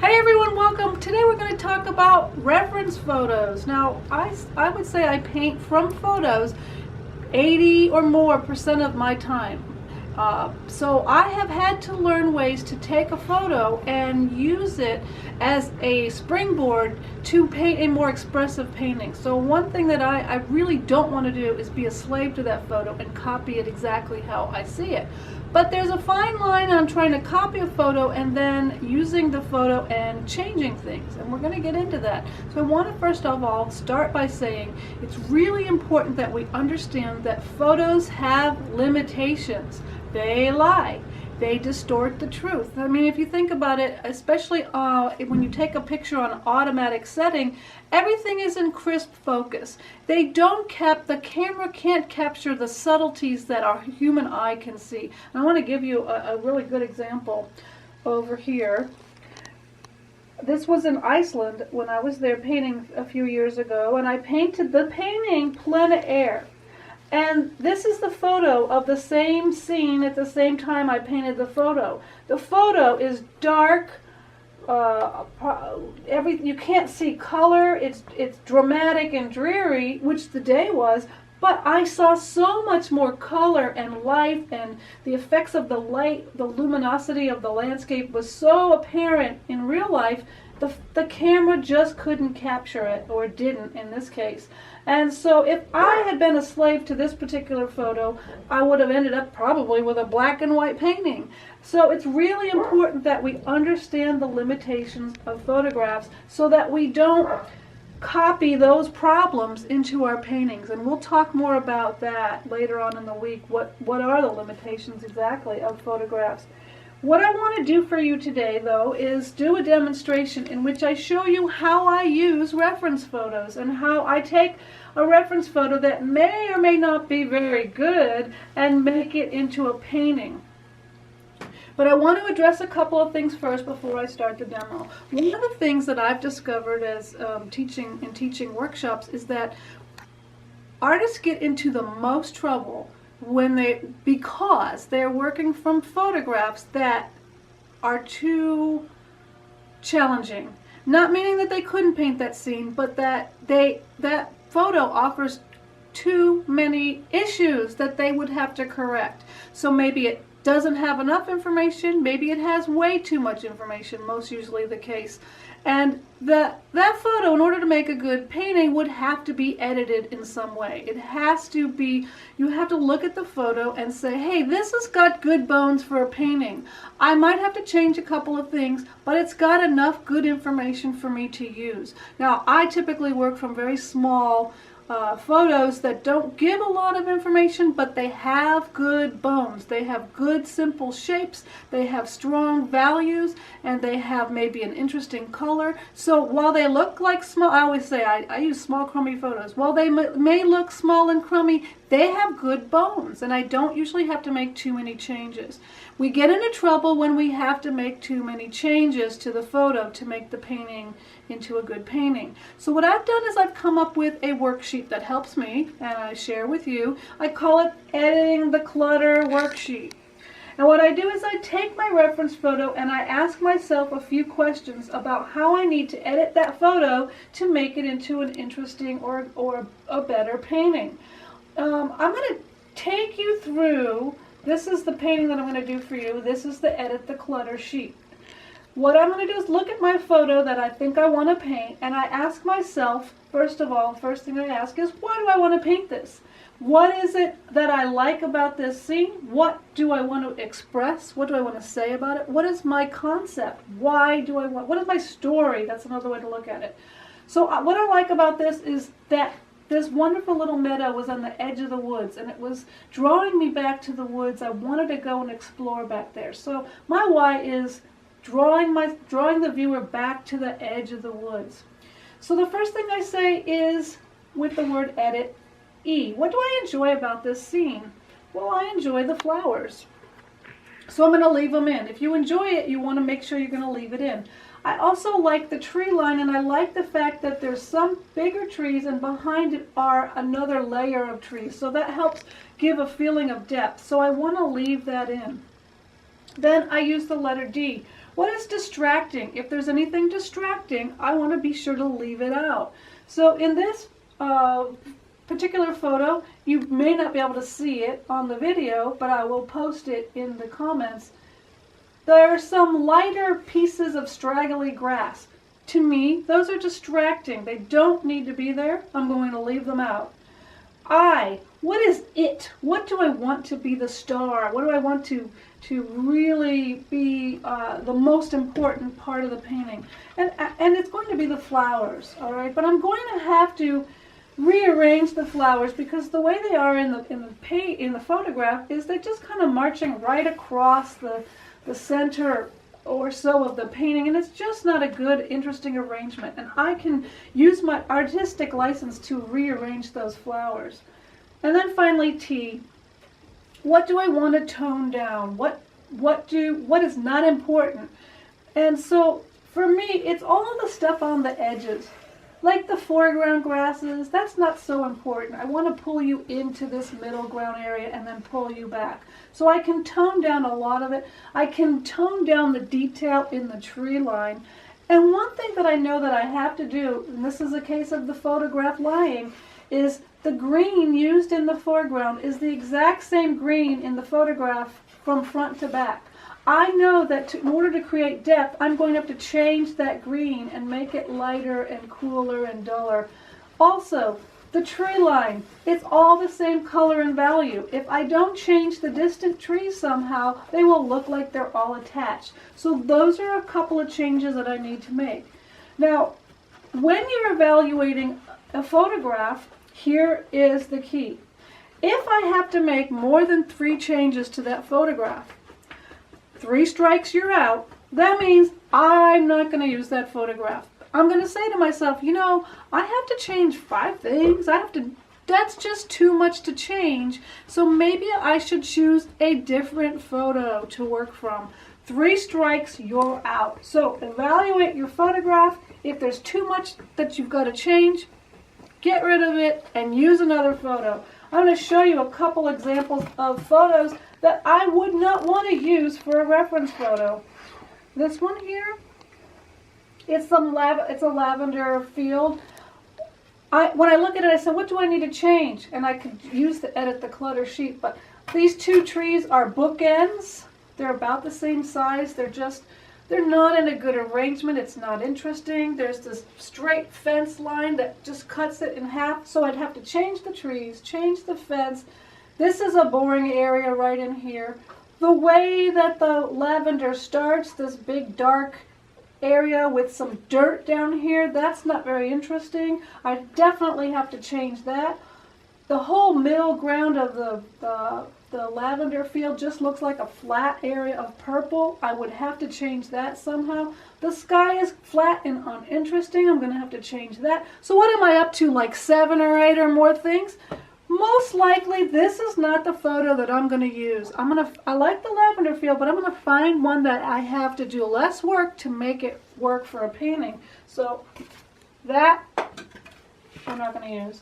Hey everyone, welcome. Today we're going to talk about reference photos. Now, I would say I paint from photos 80 or more % of my time. So I have had to learn ways to take a photo and use it as a springboard to paint a more expressive painting. So one thing that I really don't want to do is be a slave to that photo and copy it exactly how I see it. But there's a fine line on trying to copy a photo and then using the photo and changing things, and we're going to get into that. So I want to first of all start by saying it's really important that we understand that photos have limitations. They lie. They distort the truth. I mean, if you think about it, especially when you take a picture on automatic setting, everything is in crisp focus. The camera can't capture the subtleties that our human eye can see. And I want to give you a really good example over here. This was in Iceland when I was there painting a few years ago, and I painted the painting plein air. And this is the photo of the same scene at the same time I painted the photo. The photo is dark, you can't see color, it's dramatic and dreary, which the day was, but I saw so much more color and life, and the effects of the light, the luminosity of the landscape was so apparent in real life. The camera just couldn't capture it, or didn't in this case. And so if I had been a slave to this particular photo, I would have ended up probably with a black and white painting. So it's really important that we understand the limitations of photographs so that we don't copy those problems into our paintings. And we'll talk more about that later on in the week. What are the limitations exactly of photographs? What I want to do for you today, though, is do a demonstration in which I show you how I use reference photos and how I take a reference photo that may or may not be very good and make it into a painting. But I want to address a couple of things first before I start the demo. One of the things that I've discovered as teaching workshops is that artists get into the most trouble because they're working from photographs that are too challenging. Not meaning that they couldn't paint that scene, but that photo offers too many issues that they would have to correct. So maybe it doesn't have enough information, maybe it has way too much information, most usually the case. And that photo, in order to make a good painting, would have to be edited in some way. It has to be, you have to look at the photo and say, hey, this has got good bones for a painting. I might have to change a couple of things, but it's got enough good information for me to use. Now, I typically work from very small photos that don't give a lot of information, but they have good bones. They have good simple shapes, they have strong values, and they have maybe an interesting color. So while they look like small, I always say I use small crummy photos. While they may look small and crummy, they have good bones, and I don't usually have to make too many changes. We get into trouble when we have to make too many changes to the photo to make the painting into a good painting. So what I've done is I've come up with a worksheet that helps me, and I share with you. I call it Editing the Clutter Worksheet. And what I do is I take my reference photo and I ask myself a few questions about how I need to edit that photo to make it into an interesting or a better painting. I'm going to take you through, this is the painting that I'm going to do for you. This is the Edit the Clutter sheet. What I'm going to do is look at my photo that I think I want to paint, and I ask myself, first of all, first thing I ask is, why do I want to paint this? What is it that I like about this scene? What do I want to express? What do I want to say about it? What is my concept? What is my story? That's another way to look at it. So what I like about this is that this wonderful little meadow was on the edge of the woods, and it was drawing me back to the woods. I wanted to go and explore back there. So my why is drawing the viewer back to the edge of the woods. So the first thing I say is, with the word edit, E. What do I enjoy about this scene? Well, I enjoy the flowers. So I'm going to leave them in. If you enjoy it, you want to make sure you're going to leave it in. I also like the tree line, and I like the fact that there's some bigger trees and behind it are another layer of trees. So that helps give a feeling of depth. So I want to leave that in. Then I use the letter D. What is distracting? If there's anything distracting, I want to be sure to leave it out. So in this particular photo, you may not be able to see it on the video, but I will post it in the comments. There are some lighter pieces of straggly grass. To me, those are distracting. They don't need to be there. I'm going to leave them out. What is it? What do I want to be the star? What do I want to really be the most important part of the painting? And it's going to be the flowers, all right? But I'm going to have to rearrange the flowers because the way they are in the photograph is they're just kind of marching right across the center or so of the painting, and it's just not a good, interesting arrangement. And I can use my artistic license to rearrange those flowers. And then finally, T. What do I want to tone down? What is not important? And so for me, it's all the stuff on the edges. Like the foreground grasses, that's not so important. I want to pull you into this middle ground area and then pull you back. So I can tone down a lot of it. I can tone down the detail in the tree line. And one thing that I know that I have to do, and this is a case of the photograph lying, is the green used in the foreground is the exact same green in the photograph from front to back. I know that in order to create depth, I'm going to have to change that green and make it lighter and cooler and duller. Also, the tree line, it's all the same color and value. If I don't change the distant trees somehow, they will look like they're all attached. So those are a couple of changes that I need to make. Now, when you're evaluating a photograph, here is the key. If I have to make more than 3 changes to that photograph, 3 strikes, you're out. That means I'm not going to use that photograph. I'm going to say to myself, you know, I have to change 5 things. That's just too much to change. So maybe I should choose a different photo to work from. 3 strikes, you're out. So evaluate your photograph. If there's too much that you've got to change, get rid of it and use another photo. I'm going to show you a couple examples of photos that I would not want to use for a reference photo. This one here, it's a lavender field. When I look at it, I said, what do I need to change? And I could use to edit the clutter sheet, but these 2 trees are bookends. They're about the same size. They're not in a good arrangement. It's not interesting. There's this straight fence line that just cuts it in half. So I'd have to change the trees, change the fence. This is a boring area right in here. The way that the lavender starts, this big dark area with some dirt down here, that's not very interesting. I definitely have to change that. The whole middle ground of the lavender field just looks like a flat area of purple. I would have to change that somehow. The sky is flat and uninteresting. I'm going to have to change that. So what am I up to, like 7 or 8 or more things? Most likely this is not the photo that I'm going to use. I like the lavender field, but I'm going to find one that I have to do less work to make it work for a painting. So that I'm not going to use.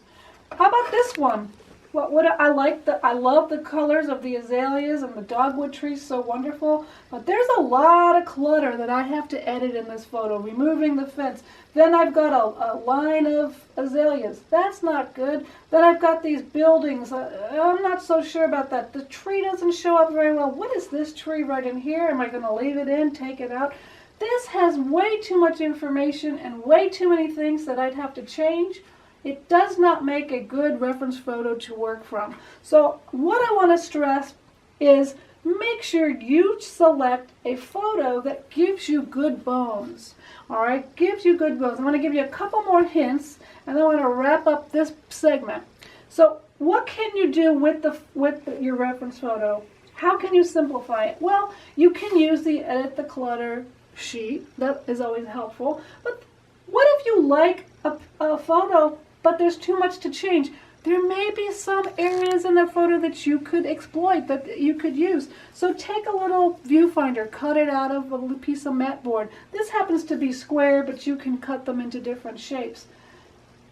How about this one? I love the colors of the azaleas and the dogwood trees, so wonderful. But there's a lot of clutter that I have to edit in this photo, removing the fence. Then I've got a line of azaleas. That's not good. Then I've got these buildings. I'm not so sure about that. The tree doesn't show up very well. What is this tree right in here? Am I going to leave it in, take it out? This has way too much information and way too many things that I'd have to change. It does not make a good reference photo to work from. So what I want to stress is make sure you select a photo that gives you good bones. All right, gives you good bones. I'm going to give you a couple more hints, and then I want to wrap up this segment. So what can you do with your reference photo? How can you simplify it? Well, you can use the edit the clutter sheet. That is always helpful. But what if you like a photo, but there's too much to change? There may be some areas in the photo that you could exploit, that you could use. So take a little viewfinder, cut it out of a piece of mat board. This happens to be square, but you can cut them into different shapes.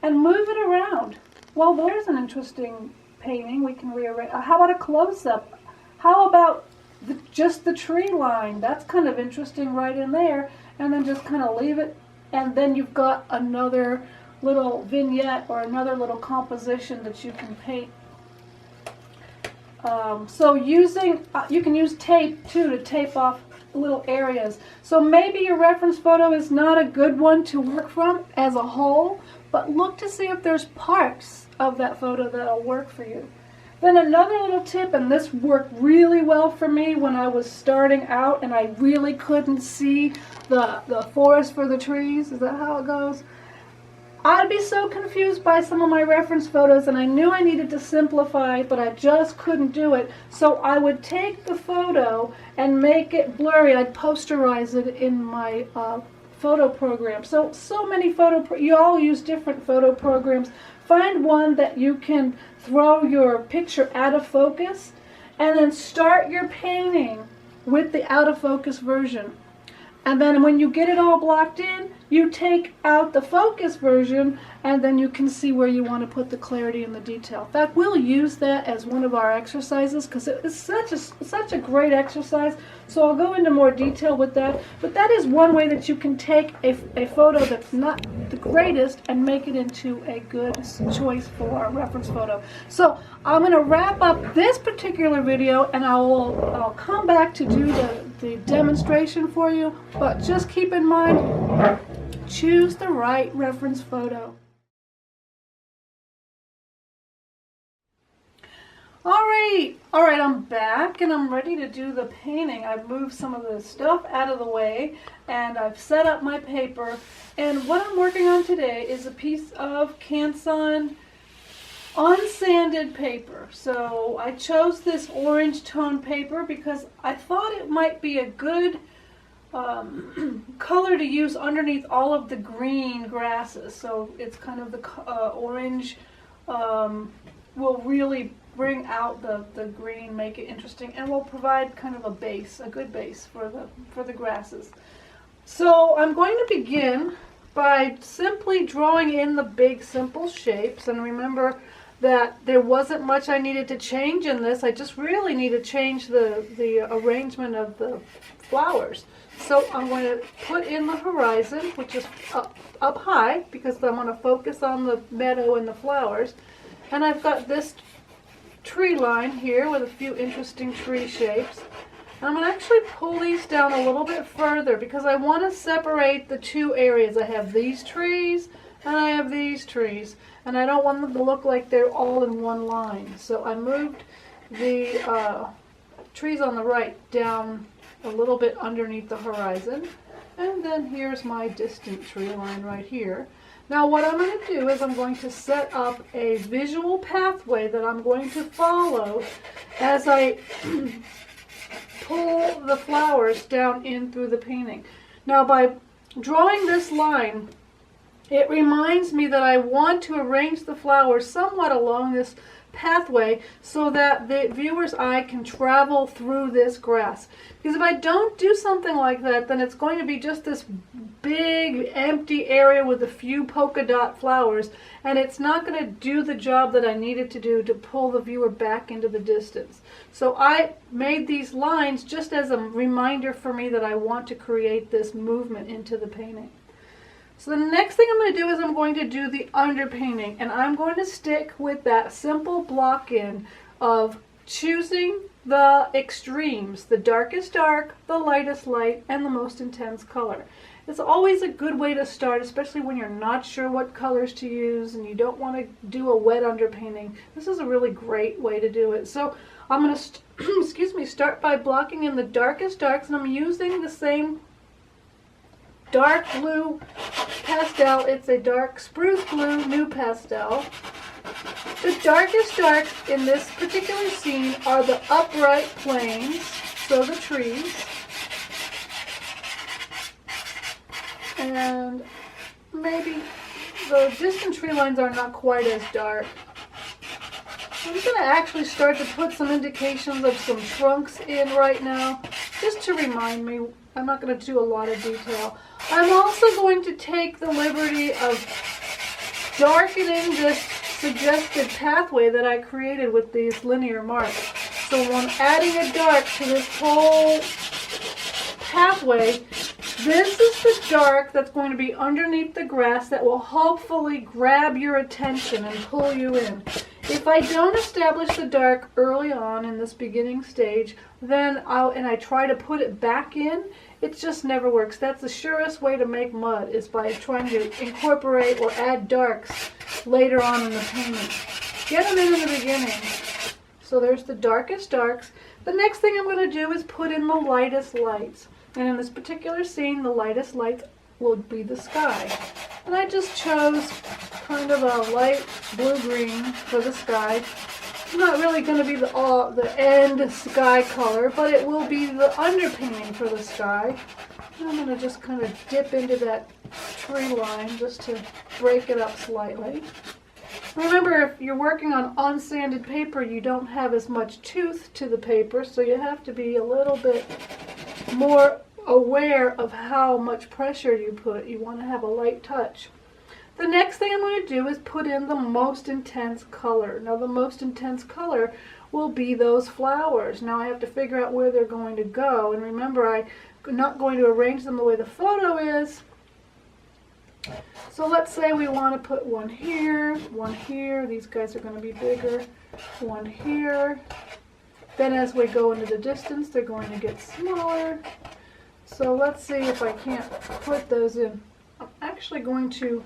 And move it around. Well, there's an interesting painting we can rearrange. How about a close-up? How about just the tree line. That's kind of interesting right in there. And then just kind of leave it. And then you've got another little vignette or another little composition that you can paint. So you can use tape too to tape off little areas. So maybe your reference photo is not a good one to work from as a whole, but look to see if there's parts of that photo that'll work for you. Then another little tip, and this worked really well for me when I was starting out and I really couldn't see the forest for the trees. Is that how it goes? I'd be so confused by some of my reference photos, and I knew I needed to simplify, but I just couldn't do it. So I would take the photo and make it blurry. I'd posterize it in my photo program. So many you all use different photo programs. Find one that you can throw your picture out of focus, and then start your painting with the out of focus version. And then when you get it all blocked in, you take out the focus version, and then you can see where you want to put the clarity and the detail. In fact, we'll use that as one of our exercises because it is such a great exercise. So I'll go into more detail with that. But that is one way that you can take a photo that's not the greatest and make it into a good choice for a reference photo. So I'm going to wrap up this particular video, and I'll come back to do the demonstration for you. But just keep in mind, choose the right reference photo. All right, I'm back and I'm ready to do the painting. I've moved some of the stuff out of the way and I've set up my paper. And what I'm working on today is a piece of Canson unsanded paper. So I chose this orange tone paper because I thought it might be a good color to use underneath all of the green grasses. So it's kind of the orange will really bring out the green, make it interesting, and will provide kind of a base, a good base for the grasses. So I'm going to begin by simply drawing in the big simple shapes, and remember that there wasn't much I needed to change in this. I just really need to change the arrangement of the flowers. So I'm going to put in the horizon, which is up high, because I'm going to focus on the meadow and the flowers. And I've got this tree line here with a few interesting tree shapes. And I'm going to actually pull these down a little bit further because I want to separate the two areas. I have these trees and I have these trees, and I don't want them to look like they're all in one line. So I moved the trees on the right down a little bit underneath the horizon, and then here's my distant tree line right here. Now what I'm going to do is I'm going to set up a visual pathway that I'm going to follow as I pull the flowers down in through the painting. Now by drawing this line, it reminds me that I want to arrange the flowers somewhat along this pathway so that the viewer's eye can travel through this grass. Because if I don't do something like that, then it's going to be just this big empty area with a few polka dot flowers, and it's not going to do the job that I needed to do to pull the viewer back into the distance. So I made these lines just as a reminder for me that I want to create this movement into the painting. So the next thing I'm going to do is I'm going to do the underpainting, and I'm going to stick with that simple block in of choosing the extremes, the darkest dark, the lightest light, and the most intense color. It's always a good way to start, especially when you're not sure what colors to use and you don't want to do a wet underpainting. This is a really great way to do it. So I'm going to start by blocking in the darkest darks, and I'm using the same dark blue pastel. It's a dark spruce blue new pastel. The darkest darks in this particular scene are the upright planes, so the trees, and maybe the distant tree lines are not quite as dark. I'm going to actually start to put some indications of some trunks in right now, just to remind me. I'm not going to do a lot of detail. I'm also going to take the liberty of darkening this suggested pathway that I created with these linear marks. So when adding a dark to this whole pathway, this is the dark that's going to be underneath the grass that will hopefully grab your attention and pull you in. If I don't establish the dark early on in this beginning stage, then I try to put it back in, it just never works. That's the surest way to make mud, is by trying to incorporate or add darks later on in the painting. Get them in the beginning. So there's the darkest darks. The next thing I'm going to do is put in the lightest lights. And in this particular scene, the lightest light will be the sky. And I just chose kind of a light blue-green for the sky. It's not really going to be the end sky color, but it will be the underpainting for the sky. And I'm going to just kind of dip into that tree line just to break it up slightly. Remember, if you're working on unsanded paper, you don't have as much tooth to the paper, so you have to be a little bit more aware of how much pressure you put. You want to have a light touch. The next thing I'm going to do is put in the most intense color. Now the most intense color will be those flowers. Now I have to figure out where they're going to go, and remember, I'm not going to arrange them the way the photo is. So let's say we want to put one here, these guys are going to be bigger, one here. Then as we go into the distance, they're going to get smaller. So let's see if I can't put those in. I'm actually going to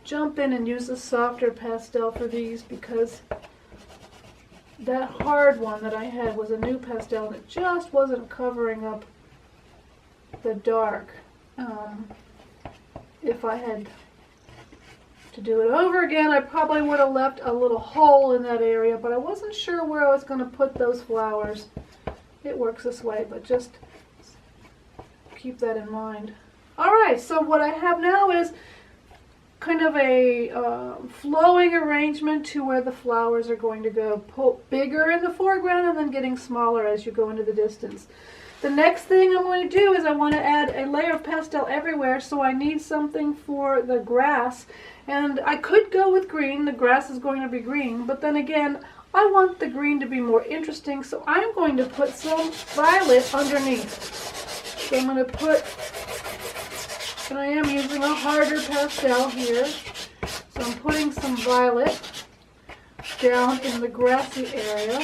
jump in and use a softer pastel for these, because that hard one that I had was a new pastel and it just wasn't covering up the dark. If I had to do it over again, I probably would have left a little hole in that area, but I wasn't sure where I was going to put those flowers. It works this way, but just keep that in mind. Alright, so what I have now is kind of a flowing arrangement to where the flowers are going to go. Pull bigger in the foreground and then getting smaller as you go into the distance. The next thing I'm going to do is I want to add a layer of pastel everywhere, so I need something for the grass. And I could go with green, the grass is going to be green, but then again, I want the green to be more interesting, so I'm going to put some violet underneath. So I'm going to put, and I am using a harder pastel here, so I'm putting some violet down in the grassy area.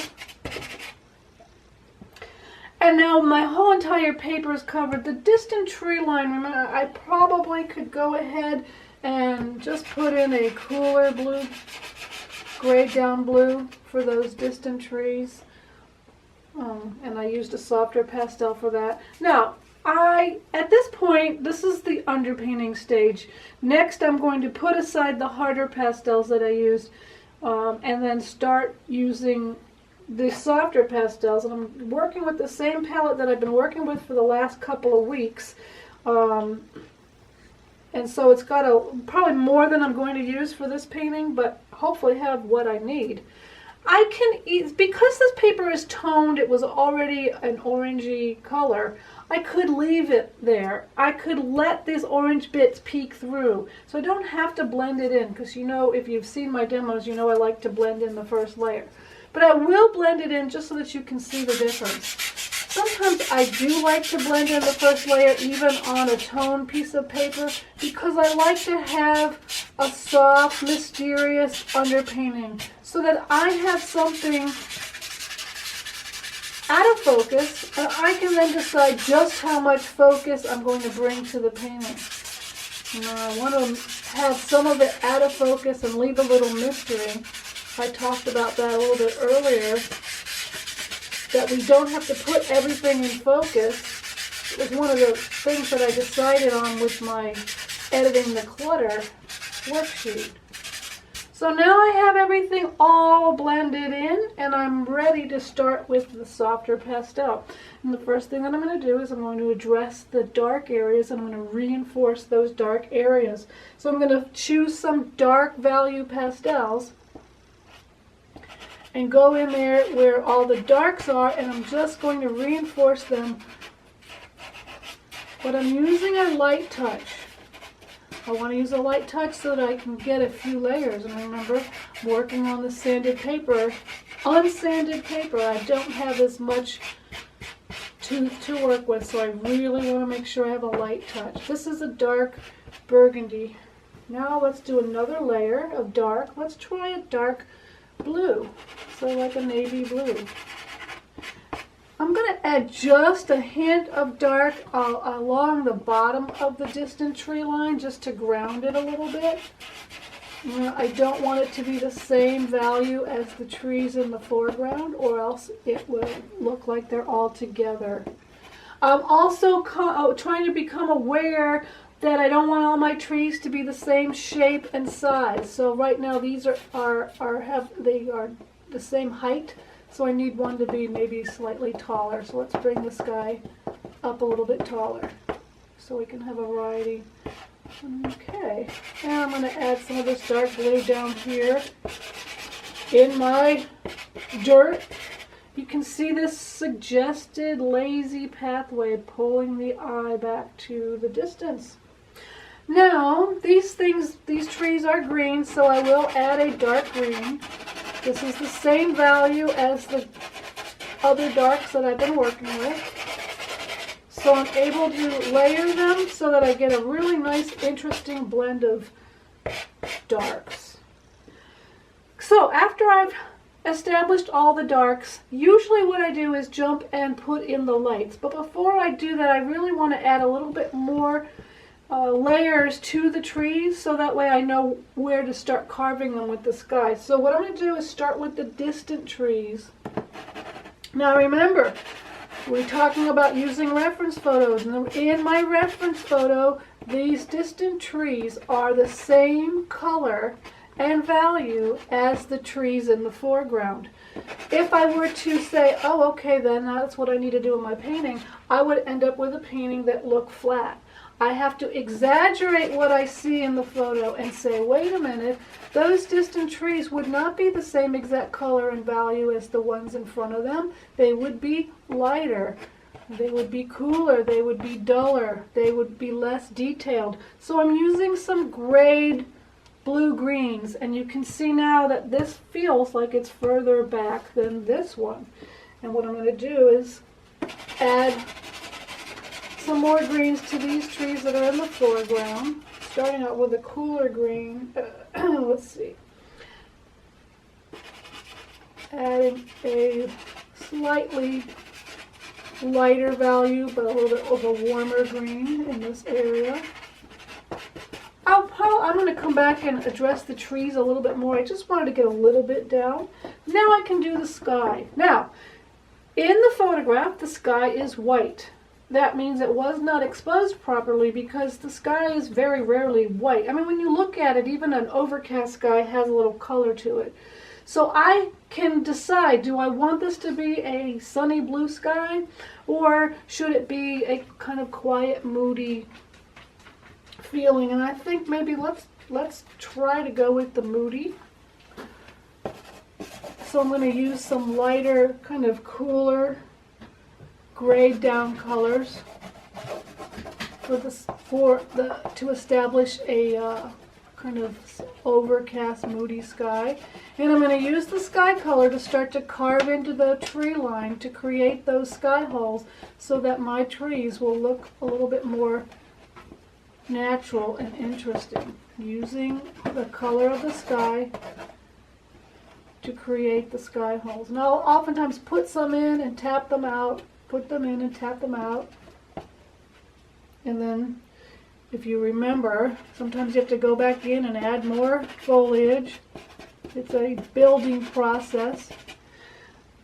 And now my whole entire paper is covered. The distant tree line, remember, I probably could go ahead and just put in a cooler blue, grayed down blue for those distant trees. And I used a softer pastel for that. Now, at this point, this is the underpainting stage. Next, I'm going to put aside the harder pastels that I used and then start using the softer pastels, and I'm working with the same palette that I've been working with for the last couple of weeks, and so it's got probably more than I'm going to use for this painting, but hopefully have what I need. I can because this paper is toned, it was already an orangey color, I could leave it there. I could let these orange bits peek through, so I don't have to blend it in, because you know, if you've seen my demos, you know I like to blend in the first layer. But I will blend it in just so that you can see the difference. Sometimes I do like to blend in the first layer even on a toned piece of paper, because I like to have a soft, mysterious underpainting so that I have something out of focus, and I can then decide just how much focus I'm going to bring to the painting. I want to have some of it out of focus and leave a little mystery. I talked about that a little bit earlier, that we don't have to put everything in focus. It was one of the things that I decided on with my editing the Clutter worksheet. So now I have everything all blended in, and I'm ready to start with the softer pastel. And the first thing that I'm going to do is I'm going to address the dark areas, and I'm going to reinforce those dark areas. So I'm going to choose some dark value pastels and go in there where all the darks are, and I'm just going to reinforce them. But I'm using a light touch. I want to use a light touch so that I can get a few layers. And remember, working on the sanded paper, unsanded paper, I don't have as much to work with, so I really want to make sure I have a light touch. This is a dark burgundy. Now let's do another layer of dark. Let's try a dark blue, so like a navy blue. I'm going to add just a hint of dark along the bottom of the distant tree line just to ground it a little bit. I don't want it to be the same value as the trees in the foreground, or else it will look like they're all together. I'm also trying to become aware that I don't want all my trees to be the same shape and size. So right now these are the same height, so I need one to be maybe slightly taller. So let's bring this guy up a little bit taller so we can have a variety. Okay, and I'm going to add some of this dark blue down here in my dirt. You can see this suggested lazy pathway pulling the eye back to the distance. Now, these trees are green, so I will add a dark green. This is the same value as the other darks that I've been working with. So I'm able to layer them so that I get a really nice, interesting blend of darks. So after I've established all the darks, usually what I do is jump and put in the lights. But before I do that, I really want to add a little bit more layers to the trees, so that way I know where to start carving them with the sky. So what I'm going to do is start with the distant trees. Now remember, we're talking about using reference photos. And in my reference photo, these distant trees are the same color and value as the trees in the foreground. If I were to say, oh, okay, then that's what I need to do in my painting, I would end up with a painting that looked flat. I have to exaggerate what I see in the photo and say, wait a minute, those distant trees would not be the same exact color and value as the ones in front of them. They would be lighter, they would be cooler, they would be duller, they would be less detailed. So I'm using some grayed blue-greens, and you can see now that this feels like it's further back than this one. And what I'm going to do is add some more greens to these trees that are in the foreground, starting out with a cooler green. Let's see. Adding a slightly lighter value, but a little bit of a warmer green in this area. I'm going to come back and address the trees a little bit more. I just wanted to get a little bit down. Now I can do the sky. Now, in the photograph, the sky is white. That means it was not exposed properly, because the sky is very rarely white. I mean, when you look at it, even an overcast sky has a little color to it. So I can decide, do I want this to be a sunny blue sky, or should it be a kind of quiet, moody feeling? And I think maybe let's try to go with the moody. So I'm going to use some lighter, kind of cooler, grayed down colors to establish a kind of overcast, moody sky. And I'm going to use the sky color to start to carve into the tree line to create those sky holes, so that my trees will look a little bit more natural and interesting, using the color of the sky to create the sky holes. And I'll oftentimes put some in and tap them out, put them in and tap them out. And then, if you remember, sometimes you have to go back in and add more foliage. It's a building process.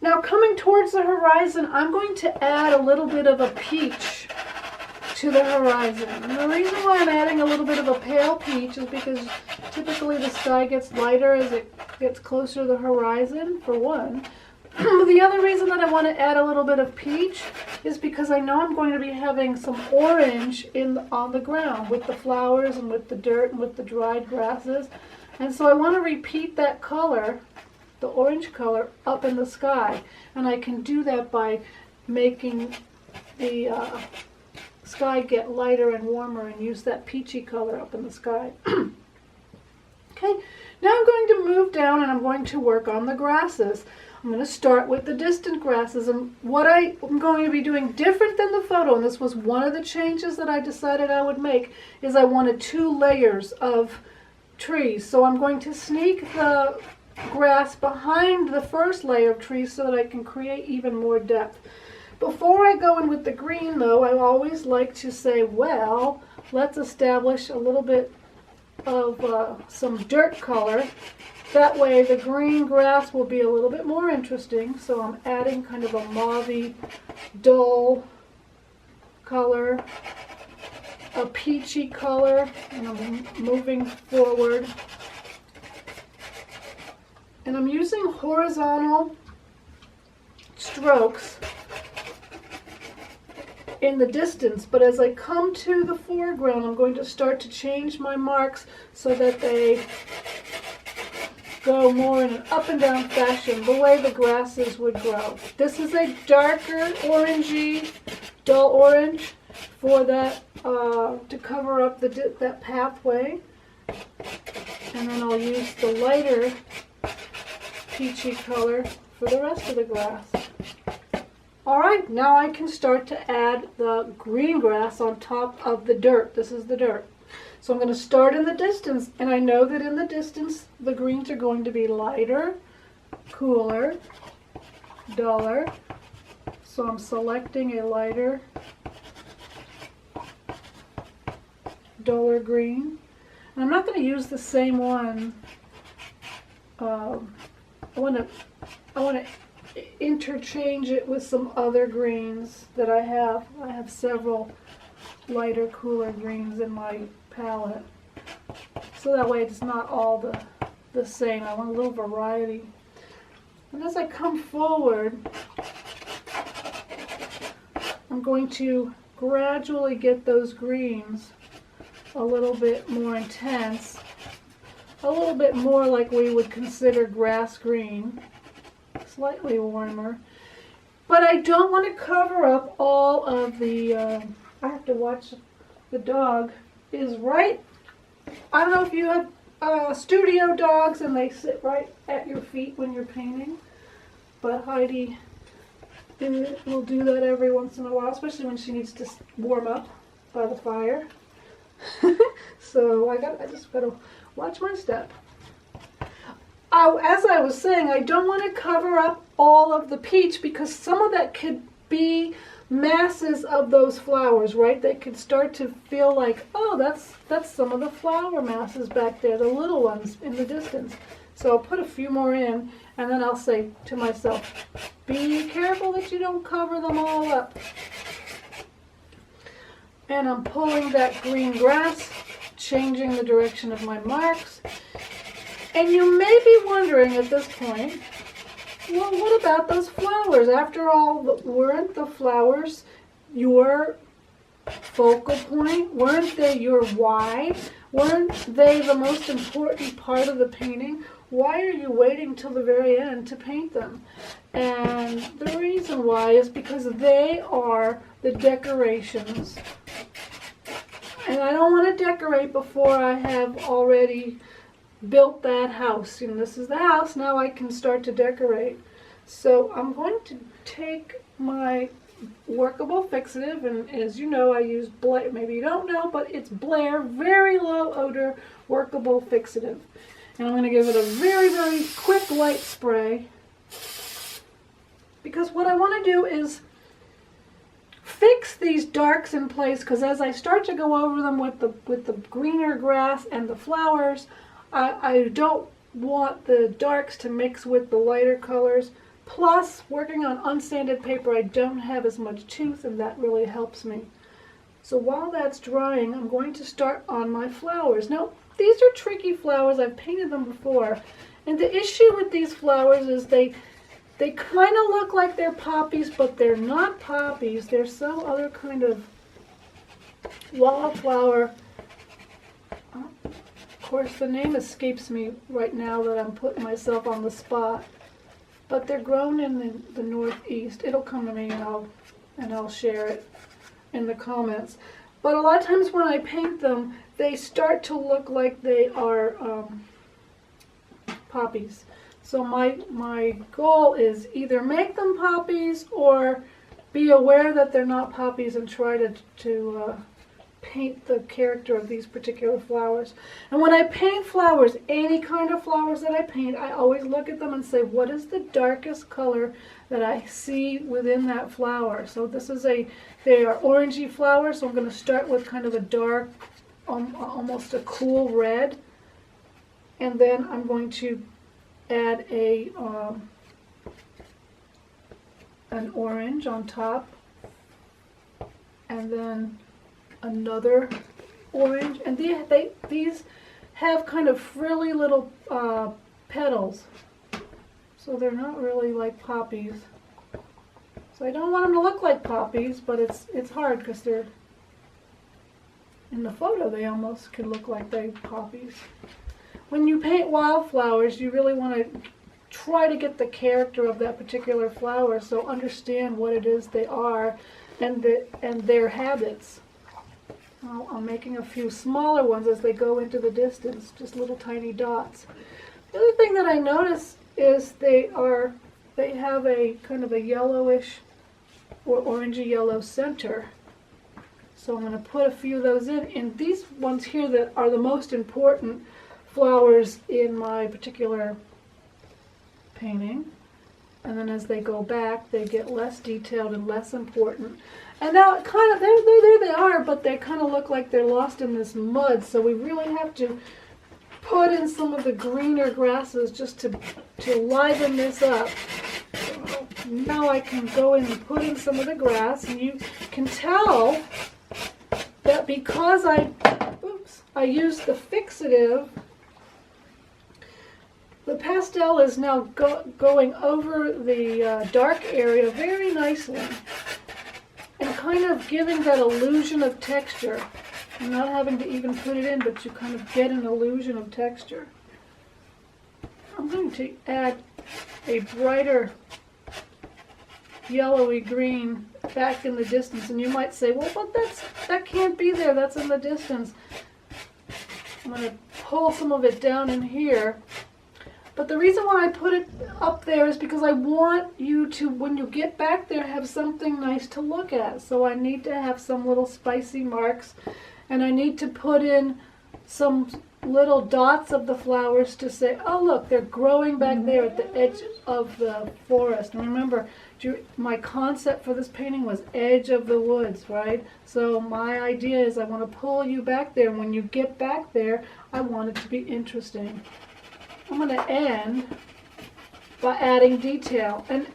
Now, coming towards the horizon, I'm going to add a little bit of a peach to the horizon. And the reason why I'm adding a little bit of a pale peach is because typically the sky gets lighter as it gets closer to the horizon, for one. The other reason that I want to add a little bit of peach is because I know I'm going to be having some orange on the ground with the flowers and with the dirt and with the dried grasses. And so I want to repeat that color, the orange color, up in the sky. And I can do that by making the sky get lighter and warmer and use that peachy color up in the sky. Okay, now I'm going to move down and I'm going to work on the grasses. I'm going to start with the distant grasses, and what I am going to be doing different than the photo, and this was one of the changes that I decided I would make, is I wanted 2 layers of trees. So I'm going to sneak the grass behind the first layer of trees so that I can create even more depth. Before I go in with the green though, I always like to say, well, let's establish a little bit of some dirt color. That way the green grass will be a little bit more interesting. So I'm adding kind of a mauvey, dull color, a peachy color, and I'm moving forward. And I'm using horizontal strokes in the distance, but as I come to the foreground, I'm going to start to change my marks so that they go more in an up and down fashion, the way the grasses would grow. This is a darker orangey, dull orange for that to cover up that pathway, and then I'll use the lighter peachy color for the rest of the grass. Alright, now I can start to add the green grass on top of the dirt. This is the dirt. So I'm going to start in the distance, and I know that in the distance the greens are going to be lighter, cooler, duller. So I'm selecting a lighter, duller green. And I'm not going to use the same one. I want to interchange it with some other greens that I have. I have several lighter, cooler greens in my palette. So that way it's not all the same. I want a little variety. And as I come forward, I'm going to gradually get those greens a little bit more intense, a little bit more like we would consider grass green, slightly warmer. But I don't want to cover up all of the, I have to watch the dog, is right, I don't know if you have studio dogs and they sit right at your feet when you're painting, but Heidi will do that every once in a while, especially when she needs to warm up by the fire. So I just gotta watch my step. As I was saying, I don't want to cover up all of the peach because some of that could be masses of those flowers, right? They could start to feel like, oh, that's some of the flower masses back there, the little ones in the distance. So I'll put a few more in, and then I'll say to myself, be careful that you don't cover them all up. And I'm pulling that green grass, changing the direction of my marks. And you may be wondering at this point, well, what about those flowers? After all, weren't the flowers your focal point? Weren't they your why? Weren't they the most important part of the painting? Why are you waiting till the very end to paint them? And the reason why is because they are the decorations. And I don't want to decorate before I have already built that house. You know, this is the house, now I can start to decorate. So I'm going to take my workable fixative, and as you know I use Blair, maybe you don't know, but it's Blair very low odor workable fixative. And I'm going to give it a very, very quick light spray, because what I want to do is fix these darks in place, because as I start to go over them with the greener grass and the flowers, I don't want the darks to mix with the lighter colors. Plus, working on unsanded paper, I don't have as much tooth, and that really helps me. So while that's drying, I'm going to start on my flowers. Now, these are tricky flowers. I've painted them before. And the issue with these flowers is they kind of look like they're poppies, but they're not poppies. They're some other kind of wildflower. Of course, the name escapes me right now that I'm putting myself on the spot. But they're grown in the Northeast. It'll come to me, and I'll share it in the comments. But a lot of times when I paint them, they start to look like they are poppies. So my goal is either make them poppies or be aware that they're not poppies and try to paint the character of these particular flowers. And when I paint flowers, any kind of flowers that I paint, I always look at them and say, what is the darkest color that I see within that flower? So this is they are orangey flowers, so I'm going to start with kind of a dark, almost a cool red. And then I'm going to add an orange on top, and then another orange, and these have kind of frilly little petals, so they're not really like poppies. So I don't want them to look like poppies, but it's hard because they're in the photo they almost can look like they're poppies. When you paint wildflowers, you really want to try to get the character of that particular flower, so understand what it is they are and their habits. I'm making a few smaller ones as they go into the distance, just little tiny dots. The other thing that I notice is they have a kind of a yellowish or orangey yellow center. So I'm going to put a few of those in. And these ones here that are the most important flowers in my particular painting, and then as they go back they get less detailed and less important. And now it kind of there they are, but they kind of look like they're lost in this mud, so we really have to put in some of the greener grasses just to liven this up. So now I can go in and put in some of the grass, and you can tell that because I used the fixative, the pastel is now going over the dark area very nicely and kind of giving that illusion of texture. You're not having to even put it in, but you kind of get an illusion of texture. I'm going to add a brighter yellowy green back in the distance, and you might say, well, but that can't be there, that's in the distance. I'm going to pull some of it down in here. But the reason why I put it up there is because I want you to, when you get back there, have something nice to look at. So I need to have some little spicy marks, and I need to put in some little dots of the flowers to say, oh look, they're growing back there at the edge of the forest. And remember, my concept for this painting was edge of the woods, right? So my idea is I want to pull you back there, and when you get back there, I want it to be interesting. I'm going to end by adding detail. And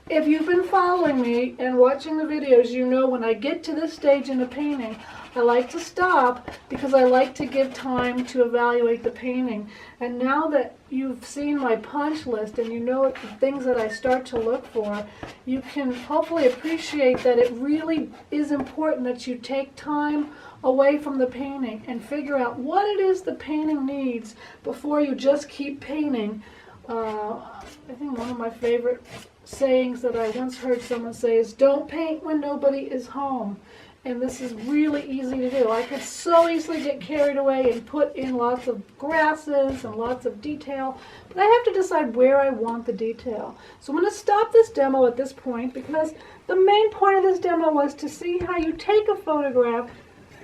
if you've been following me and watching the videos, you know when I get to this stage in the painting, I like to stop because I like to give time to evaluate the painting. And now that you've seen my punch list and you know the things that I start to look for, you can hopefully appreciate that it really is important that you take time away from the painting and figure out what it is the painting needs before you just keep painting. I think one of my favorite sayings that I once heard someone say is, don't paint when nobody is home. And this is really easy to do. I could so easily get carried away and put in lots of grasses and lots of detail, but I have to decide where I want the detail. So I'm going to stop this demo at this point because the main point of this demo was to see how you take a photograph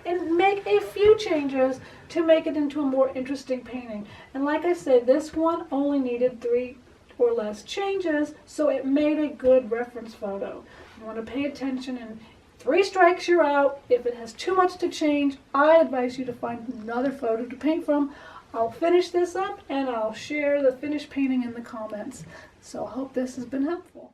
and make a few changes to make it into a more interesting painting. And like I said, this one only needed 3 or less changes, so it made a good reference photo. You want to pay attention, and 3 strikes you're out. If it has too much to change, I advise you to find another photo to paint from. I'll finish this up and I'll share the finished painting in the comments. So I hope this has been helpful.